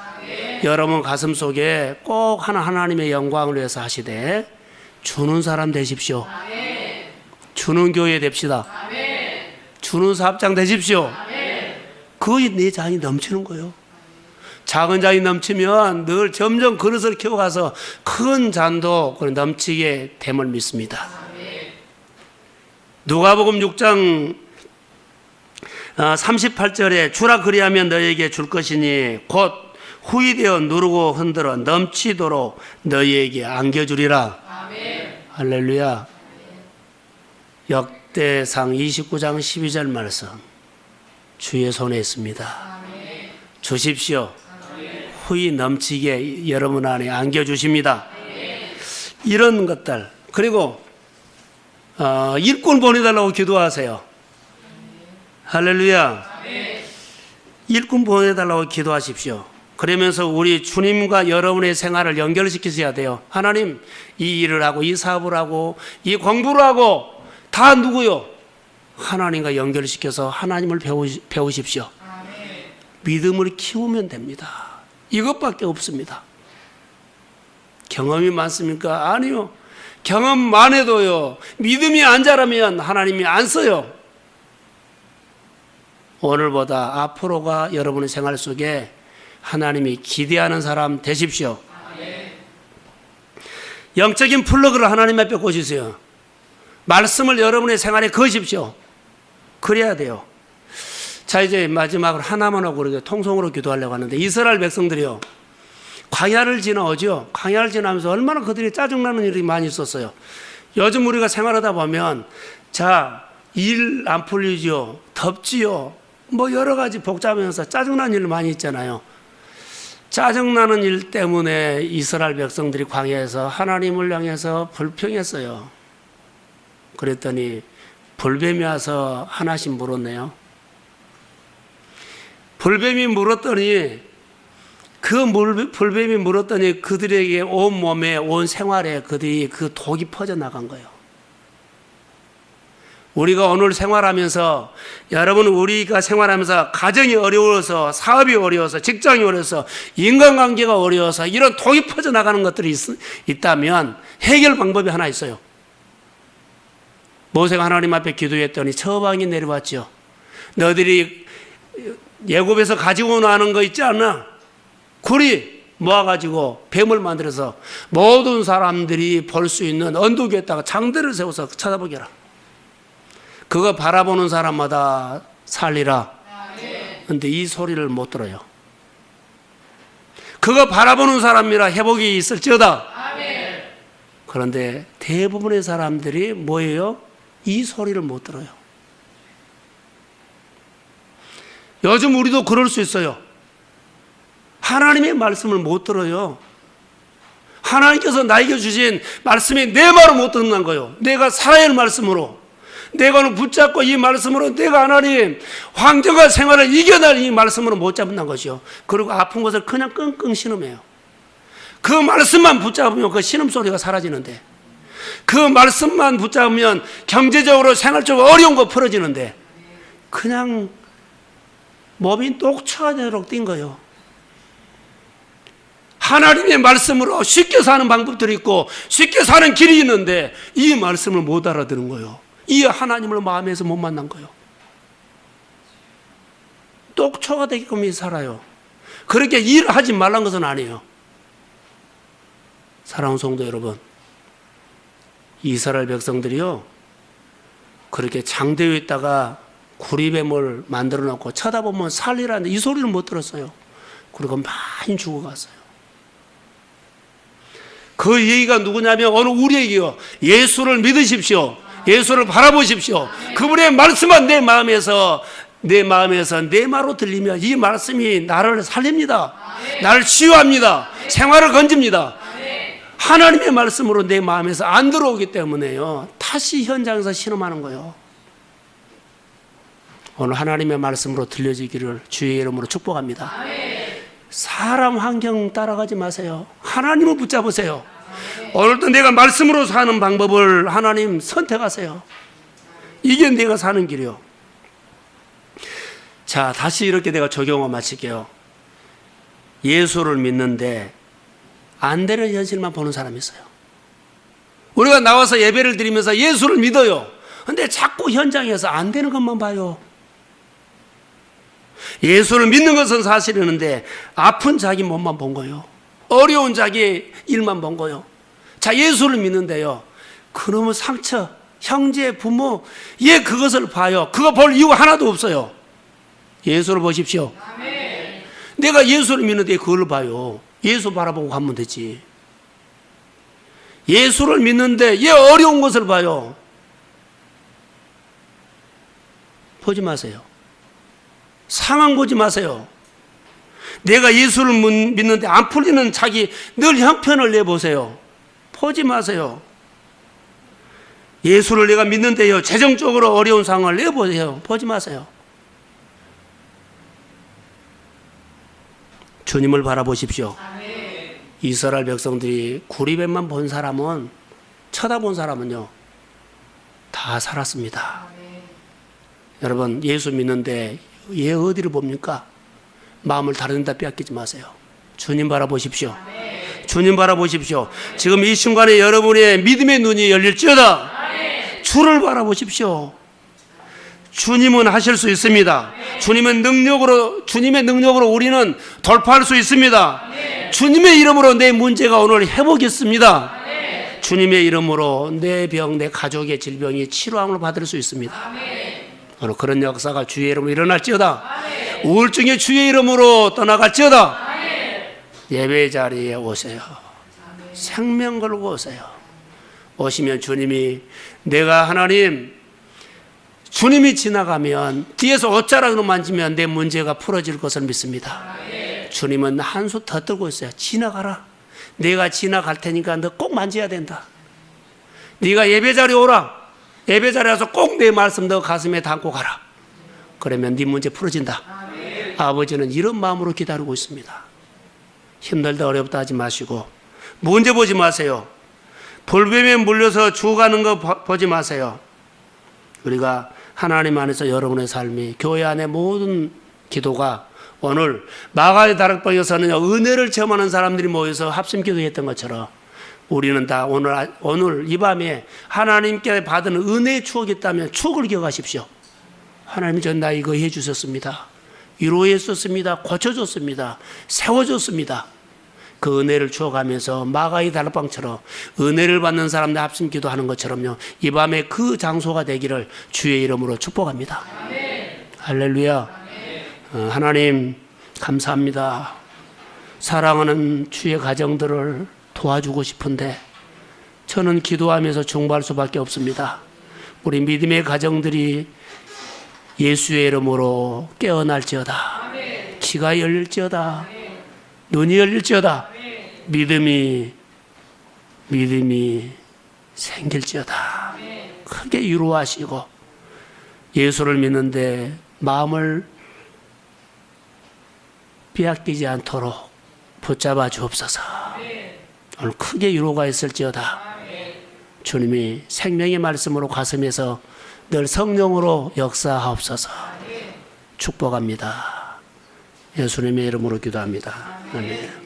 Speaker 1: 여러분 가슴 속에 꼭 하나님의 영광을 위해서 하시되 주는 사람 되십시오. 아멘. 주는 교회 됩시다. 아멘. 주는 사업장 되십시오. 그게 내 잔이 넘치는 거예요. 작은 잔이 넘치면 늘 점점 그릇을 키워가서 큰 잔도 넘치게 됨을 믿습니다. 아멘. 누가복음 6장 38절에 주라 그리하면 너에게 줄 것이니 곧 후이되어 누르고 흔들어 넘치도록 너희에게 안겨주리라. 아멘. 할렐루야. 아멘. 역대상 29장 12절 말씀 주의 손에 있습니다. 아멘. 주십시오. 아멘. 후이 넘치게 여러분 안에 안겨주십니다. 아멘. 이런 것들, 그리고 일꾼 보내달라고 기도하세요. 아멘. 할렐루야. 아멘. 일꾼 보내달라고 기도하십시오. 그러면서 우리 주님과 여러분의 생활을 연결시키셔야 돼요. 하나님, 이 일을 하고 이 사업을 하고 이 공부를 하고 다 누구요? 하나님과 연결시켜서 하나님을 배우십시오. 아멘. 믿음을 키우면 됩니다. 이것밖에 없습니다. 경험이 많습니까? 아니요. 경험만 해도요, 믿음이 안 자라면 하나님이 안 써요. 오늘보다 앞으로가 여러분의 생활 속에 하나님이 기대하는 사람 되십시오. 아멘. 영적인 플러그를 하나님 앞에 꽂으세요. 말씀을 여러분의 생활에 거십시오. 그래야 돼요. 자, 이제 마지막으로 하나만 하고 우리가 통성으로 기도하려고 하는데, 이스라엘 백성들이요, 광야를 지나오죠. 광야를 지나면서 얼마나 그들이 짜증나는 일이 많이 있었어요. 요즘 우리가 생활하다 보면, 자, 일 안 풀리죠. 덥지요. 뭐 여러 가지 복잡하면서 짜증나는 일 많이 있잖아요. 짜증나는 일 때문에 이스라엘 백성들이 광야에서 하나님을 향해서 불평했어요. 그랬더니 불뱀이 와서 하나씩 물었네요. 불뱀이 물었더니 불뱀이 물었더니 그들에게 온 몸에 온 생활에 그들이 그 독이 퍼져나간 거예요. 우리가 오늘 생활하면서 여러분 우리가 생활하면서 가정이 어려워서 사업이 어려워서 직장이 어려워서 인간관계가 어려워서 이런 독이 퍼져나가는 것들이 있다면 해결 방법이 하나 있어요. 모세가 하나님 앞에 기도했더니 처방이 내려왔죠. 너희들이 예굽에서 가지고 나는 거 있지 않나? 굴이 모아가지고 뱀을 만들어서 모든 사람들이 볼 수 있는 언덕 위에다가 장대를 세워서 쳐다보게 하라. 그거 바라보는 사람마다 살리라. 그런데 이 소리를 못 들어요. 그거 바라보는 사람이라 회복이 있을지어다. 그런데 대부분의 사람들이 뭐예요? 이 소리를 못 들어요. 요즘 우리도 그럴 수 있어요. 하나님의 말씀을 못 들어요. 하나님께서 나에게 주신 말씀이 내 말을 못 듣는 거예요. 내가 살아야 할 말씀으로, 내가 붙잡고 이 말씀으로 내가 하나님 환경과 생활을 이겨낼 이 말씀으로 못 잡는 것이요. 그리고 아픈 것을 그냥 끙끙 신음해요. 그 말씀만 붙잡으면 그 신음소리가 사라지는데, 그 말씀만 붙잡으면 경제적으로 생활적으로 어려운 거 풀어지는데 그냥 몸이 녹초되도록 뛴 거예요. 하나님의 말씀으로 쉽게 사는 방법들이 있고 쉽게 사는 길이 있는데 이 말씀을 못 알아듣는 거예요. 이 하나님을 마음에서 못 만난 거예요. 똑초가 되게끔 살아요. 그렇게 일하지 말란 것은 아니에요. 사랑하는 성도 여러분, 이스라엘 백성들이요, 그렇게 장대 위에 있다가 구리뱀을 만들어 놓고 쳐다보면 살리라는데 이 소리를 못 들었어요. 그리고 많이 죽어갔어요. 그 얘기가 누구냐면 오늘 우리에게요, 예수를 믿으십시오. 예수를 바라보십시오. 그분의 말씀만 내 마음에서 내 말로 들리면 이 말씀이 나를 살립니다. 나를 치유합니다. 생활을 건집니다. 하나님의 말씀으로 내 마음에서 안 들어오기 때문에요, 다시 현장에서 신음하는 거예요. 오늘 하나님의 말씀으로 들려지기를 주의 이름으로 축복합니다. 사람 환경 따라가지 마세요. 하나님을 붙잡으세요. 오늘도 내가 말씀으로 사는 방법을 하나님 선택하세요. 이게 내가 사는 길이요. 자, 다시 이렇게 내가 적용을 마칠게요. 예수를 믿는데 안 되는 현실만 보는 사람이 있어요. 우리가 나와서 예배를 드리면서 예수를 믿어요. 근데 자꾸 현장에서 안 되는 것만 봐요. 예수를 믿는 것은 사실이었는데 아픈 자기 몸만 본 거예요. 어려운 자기 일만 본 거예요. 자, 예수를 믿는데요, 그놈의 상처, 형제, 부모, 얘 그것을 봐요. 그거 볼 이유가 하나도 없어요. 예수를 보십시오. 내가 예수를 믿는데 그걸 봐요. 예수 바라보고 가면 되지. 예수를 믿는데 얘 어려운 것을 봐요. 보지 마세요. 상황 보지 마세요. 내가 예수를 믿는데 안 풀리는 자기 늘 형편을 내보세요. 보지 마세요. 예수를 내가 믿는데요, 재정적으로 어려운 상황을 내보세요. 보지 마세요. 주님을 바라보십시오. 이스라엘 백성들이 구리뱀만 본 사람은, 쳐다본 사람은요, 다 살았습니다. 여러분, 예수 믿는데 얘 어디를 봅니까? 마음을 다른 데 빼앗기지 마세요. 주님 바라보십시오. 주님 바라보십시오. 지금 이 순간에 여러분의 믿음의 눈이 열릴지어다. 주를 바라보십시오. 주님은 하실 수 있습니다. 주님의 능력으로 우리는 돌파할 수 있습니다. 주님의 이름으로 내 문제가 오늘 회복했습니다. 주님의 이름으로 내 병, 내 가족의 질병이 치료함을 받을 수 있습니다. 오늘 그런 역사가 주의 이름으로 일어날지어다. 우울증이 주의 이름으로 떠나갈지어다. 예배 자리에 오세요. 생명 걸고 오세요. 오시면 주님이 내가 하나님 주님이 지나가면 뒤에서 옷자락으로 만지면 내 문제가 풀어질 것을 믿습니다. 주님은 한 수 더 들고 있어요. 지나가라. 내가 지나갈 테니까 너 꼭 만져야 된다. 네가 예배자리에 오라. 예배자리에 와서 꼭 내 말씀 너 가슴에 담고 가라. 그러면 네 문제 풀어진다. 아버지는 이런 마음으로 기다리고 있습니다. 힘들다 어렵다 하지 마시고 문제 보지 마세요. 불뱀에 물려서 죽어가는 거 보지 마세요. 우리가 하나님 안에서 여러분의 삶이 교회 안의 모든 기도가 오늘 마가의 다락방에서는 은혜를 체험하는 사람들이 모여서 합심 기도했던 것처럼 우리는 다 오늘 이 밤에 하나님께 받은 은혜의 추억이 있다면 추억을 기억하십시오. 하나님 전 나 이거 해주셨습니다. 위로해 줬습니다. 고쳐줬습니다. 세워줬습니다. 그 은혜를 추억하면서 마가의 다락방처럼 은혜를 받는 사람들 합심 기도하는 것처럼요. 이 밤에 그 장소가 되기를 주의 이름으로 축복합니다. 아멘. 할렐루야. 하나님 감사합니다. 사랑하는 주의 가정들을 도와주고 싶은데 저는 기도하면서 중보할 수밖에 없습니다. 우리 믿음의 가정들이 예수의 이름으로 깨어날지어다. 귀가 열릴지어다. 눈이 열릴지어다. 믿음이 생길지어다. 크게 위로하시고 예수를 믿는데 마음을 빼앗기지 않도록 붙잡아 주옵소서. 오늘 크게 위로가 있을지어다. 주님이 생명의 말씀으로 가슴에서 늘 성령으로 역사하옵소서. 축복합니다. 예수님의 이름으로 기도합니다. 아멘.